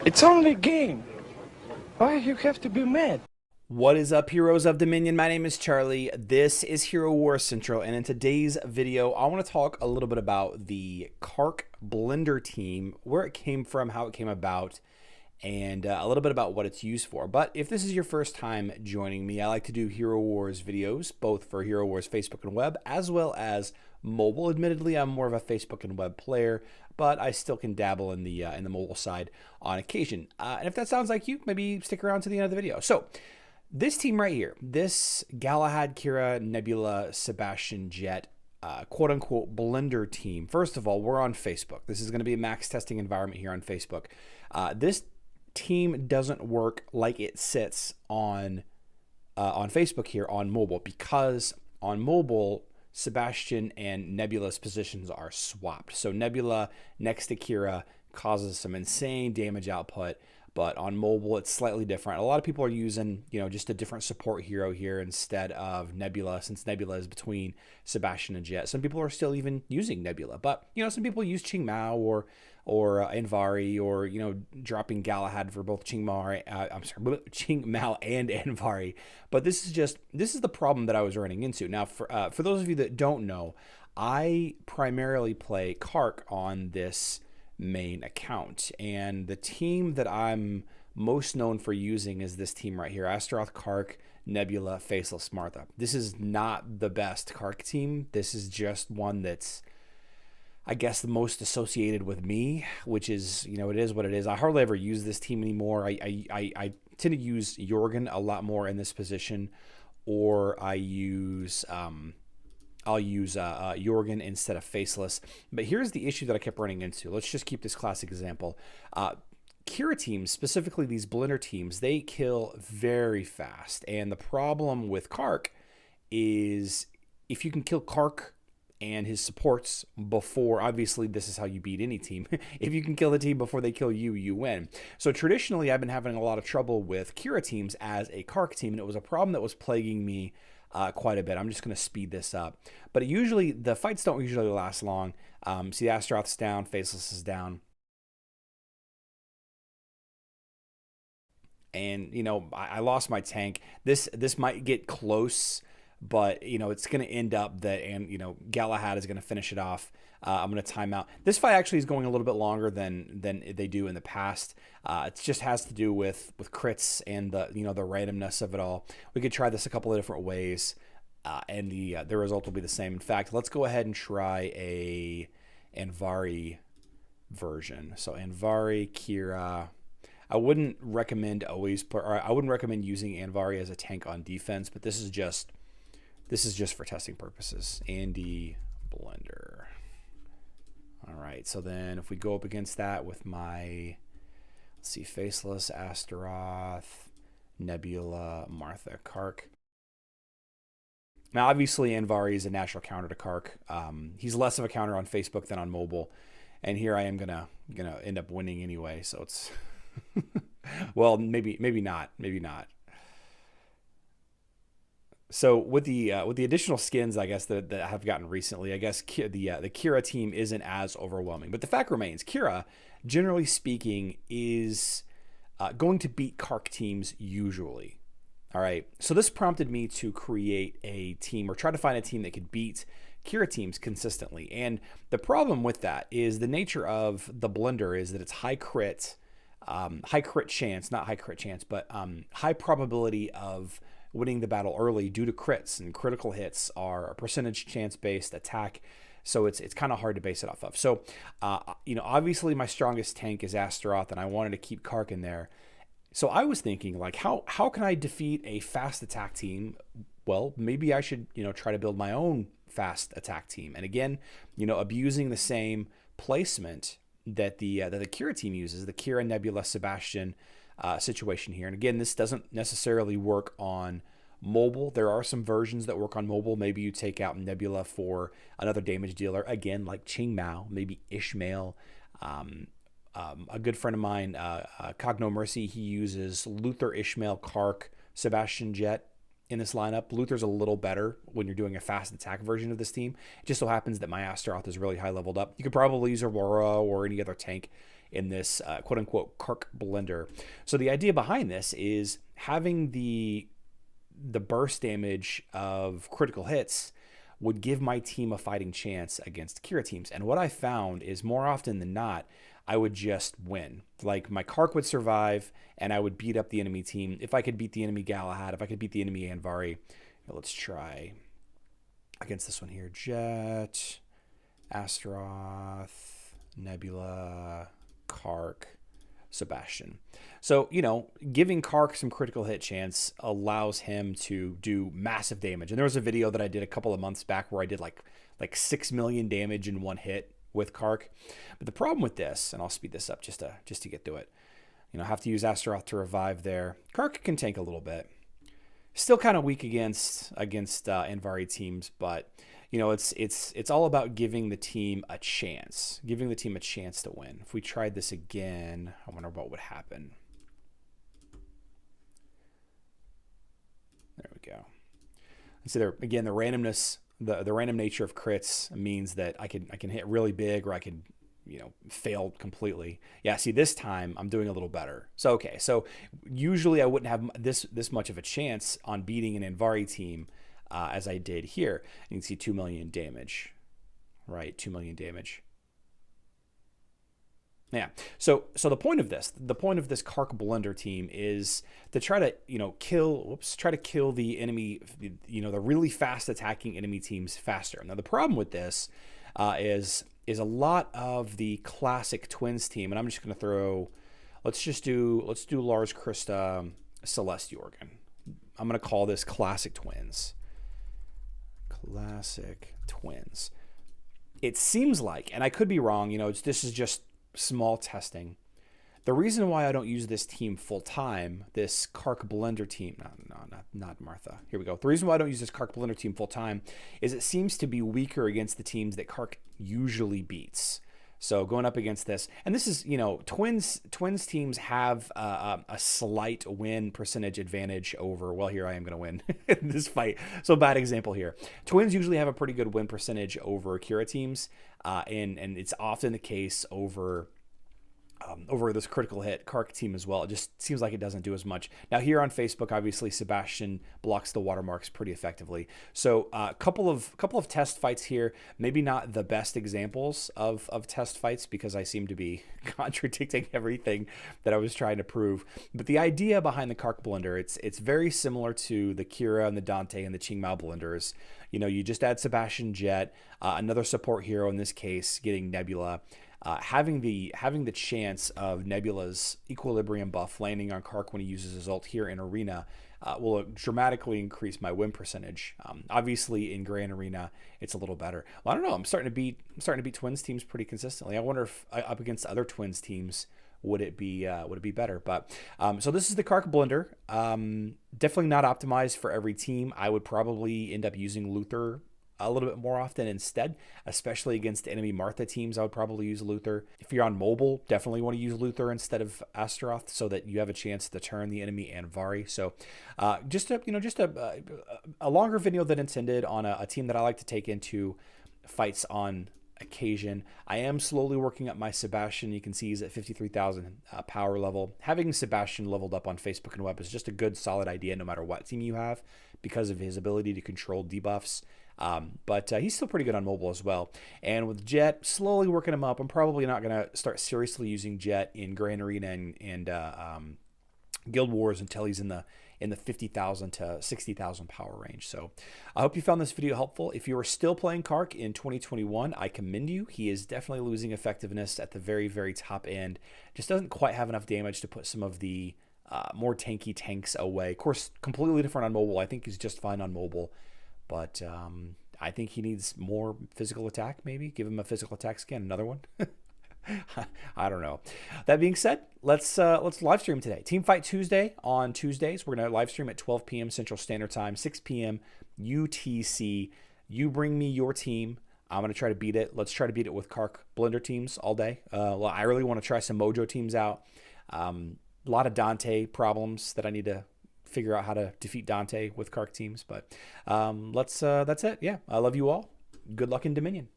It's only a game. Why you have to be mad? What is up, heroes of Dominion? My name is Charlie. This is Hero Wars Central, and in today's video, I want to talk a little bit about the Kark Blender team, where it came from, how it came about, and a little bit about what it's used for. But if this is your first time joining me, I like to do Hero Wars videos, both for Hero Wars Facebook and web, as well as mobile. Admittedly, I'm more of a Facebook and web player, but I still can dabble in the mobile side on occasion. And if that sounds like you, maybe stick around to the end of the video. So, this team right here, this Galahad, Keira, Nebula, Sebastian, Jet, quote-unquote Blender team. First of all, we're on Facebook. This is going to be a max testing environment here on Facebook. This team doesn't work like it sits on Facebook here on mobile, because on mobile, Sebastian and Nebula's positions are swapped. So Nebula next to Keira causes some insane damage output, but on mobile it's slightly different. A lot of people are using, just a different support hero here instead of Nebula, since Nebula is between Sebastian and Jet. Some people are still even using Nebula, but some people use Ching Mao or Anvari, or dropping Galahad for both Ching Mao and Anvari. But this is the problem that I was running into. Now, for those of you that don't know, I primarily play Kark on this main account, and the team that I'm most known for using is this team right here: Astaroth, Kark, Nebula, Faceless, Martha. This is not the best Kark team. This is just one that's, I guess, the most associated with me, which is, it is what it is. I hardly ever use this team anymore. I tend to use Jorgen a lot more in this position, or I'll use Jorgen instead of Faceless. But here's the issue that I kept running into. Let's just keep this classic example. Keira teams, specifically these Blender teams, they kill very fast. And the problem with Kark is, if you can kill Kark and his supports before, obviously this is how you beat any team. If you can kill the team before they kill you, you win. So traditionally, I've been having a lot of trouble with Keira teams as a Kark team, and it was a problem that was plaguing me quite a bit. I'm just going to speed this up. But the fights don't usually last long. See, the Astaroth's down, Faceless is down. And, I lost my tank. This might get close, but, it's going to end up that, and, Galahad is going to finish it off. I'm going to time out. This fight actually is going a little bit longer than they do in the past. It just has to do with crits and the randomness of it all. We could try this a couple of different ways, and the result will be the same. In fact, let's go ahead and try a Anvari version. So Anvari, Keira. I wouldn't recommend using Anvari as a tank on defense, but this is just for testing purposes. Andy Blender. All right, so then if we go up against that with my, let's see, Faceless, Astaroth, Nebula, Martha, Kark. Now, obviously, Anvari is a natural counter to Kark. He's less of a counter on Facebook than on mobile, and here I am gonna end up winning anyway. So it's well, maybe not. So with the additional skins, I guess that have gotten recently, I guess the Keira team isn't as overwhelming. But the fact remains, Keira, generally speaking, is going to beat Kark teams usually. All right. So this prompted me to create a team, or try to find a team that could beat Keira teams consistently. And the problem with that is the nature of the Blender is that it's high crit chance, not high crit chance, but high probability of winning the battle early due to crits, and critical hits are a percentage chance based attack, so it's kind of hard to base it off of. So obviously my strongest tank is Astaroth, and I wanted to keep Kark in there. So I was thinking, like, how can I defeat a fast attack team? Well, maybe I should try to build my own fast attack team, and again, abusing the same placement that the Keira team uses, the Keira, Nebula, Sebastian situation here. And again, this doesn't necessarily work on mobile. There are some versions that work on mobile. Maybe you take out Nebula for another damage dealer, again, like Ching Mao, maybe Ishmael. A good friend of mine, Cogno Mercy, he uses Luther, Ishmael, Kark, Sebastian, Jet in this lineup. Luther's a little better when you're doing a fast attack version of this team. It just so happens that my Astaroth is really high leveled up. You could probably use Aurora or any other tank in this quote unquote Kark blender. So the idea behind this is having the burst damage of critical hits would give my team a fighting chance against Keira teams. And what I found is more often than not, I would just win. Like my Kark would survive and I would beat up the enemy team. If I could beat the enemy Galahad, if I could beat the enemy Anvari, let's try against this one here. Jet, Astaroth, Nebula, Kark, Sebastian. So, you know, giving Kark some critical hit chance allows him to do massive damage. And there was a video that I did a couple of months back where I did like 6 million damage in one hit with Kark. But the problem with this, and I'll speed this up just to get through it, you know, I have to use Astaroth to revive there. Kark can tank a little bit. Still kind of weak against Anvari teams, but you know, it's all about giving the team a chance, to win. If we tried this again, I wonder what would happen. There we go. And so there again, the randomness, the random nature of crits means that I can hit really big, or I can, you know, fail completely. Yeah, see, this time I'm doing a little better. So okay, so usually I wouldn't have this much of a chance on beating an Anvari team as I did here. You can see 2 million damage, right? 2 million damage. Yeah. So the point of this Kark blender team is to try to, you know, kill the enemy, you know, the really fast attacking enemy teams faster. Now the problem with this is a lot of the classic twins team, and I'm just going to throw, let's do Lars Krista, Celeste Jorgen. I'm going to call this classic twins. Classic twins. It seems like, and I could be wrong, you know, this is just small testing. The reason why I don't use this team full time, this Kark blender team, not Martha. Here we go. The reason why I don't use this Kark blender team full time is it seems to be weaker against the teams that Kark usually beats. So going up against this, and this is, you know, twins teams have a slight win percentage advantage over, well, here I am going to win in this fight. So bad example here. Twins usually have a pretty good win percentage over Keira teams, and it's often the case over this critical hit Kark team as well. It just seems like it doesn't do as much. Now here on Facebook, obviously Sebastian blocks the watermarks pretty effectively. So a couple of test fights here, maybe not the best examples of test fights because I seem to be contradicting everything that I was trying to prove. But the idea behind the Kark blender, it's very similar to the Keira and the Dante and the Qingmao blenders. You know, you just add Sebastian Jet, another support hero in this case, getting Nebula. Having the chance of Nebula's equilibrium buff landing on Kark when he uses his ult here in Arena will dramatically increase my win percentage. Obviously, in Grand Arena, it's a little better. Well, I don't know. I'm starting to beat Twins teams pretty consistently. I wonder if up against other Twins teams would it be better? But so this is the Kark blender. Definitely not optimized for every team. I would probably end up using Luther a little bit more often instead, especially against enemy Martha teams. I would probably use Luther. If you're on mobile, definitely want to use Luther instead of Astaroth so that you have a chance to turn the enemy Anvari. So just a longer video than intended on a team that I like to take into fights on occasion. I am slowly working up my Sebastian. You can see he's at 53,000 power level. Having Sebastian leveled up on Facebook and web is just a good solid idea no matter what team you have because of his ability to control debuffs. But he's still pretty good on mobile as well. And with Jet, slowly working him up. I'm probably not going to start seriously using Jet in Grand Arena and Guild Wars until he's in the 50,000 to 60,000 power range. So I hope you found this video helpful. If you are still playing Kark in 2021, I commend you. He is definitely losing effectiveness at the very, very top end. Just doesn't quite have enough damage to put some of the more tanky tanks away. Of course, completely different on mobile. I think he's just fine on mobile. But I think he needs more physical attack, maybe. Give him a physical attack skin, another one. I don't know. That being said, let's live stream today. Team Fight Tuesday on Tuesdays. We're going to live stream at 12 p.m. Central Standard Time, 6 p.m. UTC. You bring me your team. I'm going to try to beat it. Let's try to beat it with Kark blender teams all day. Well, I really want to try some Mojo teams out. A lot of Dante problems that I need to figure out how to defeat Dante with Kark teams. But that's it. Yeah, I love you all. Good luck in Dominion.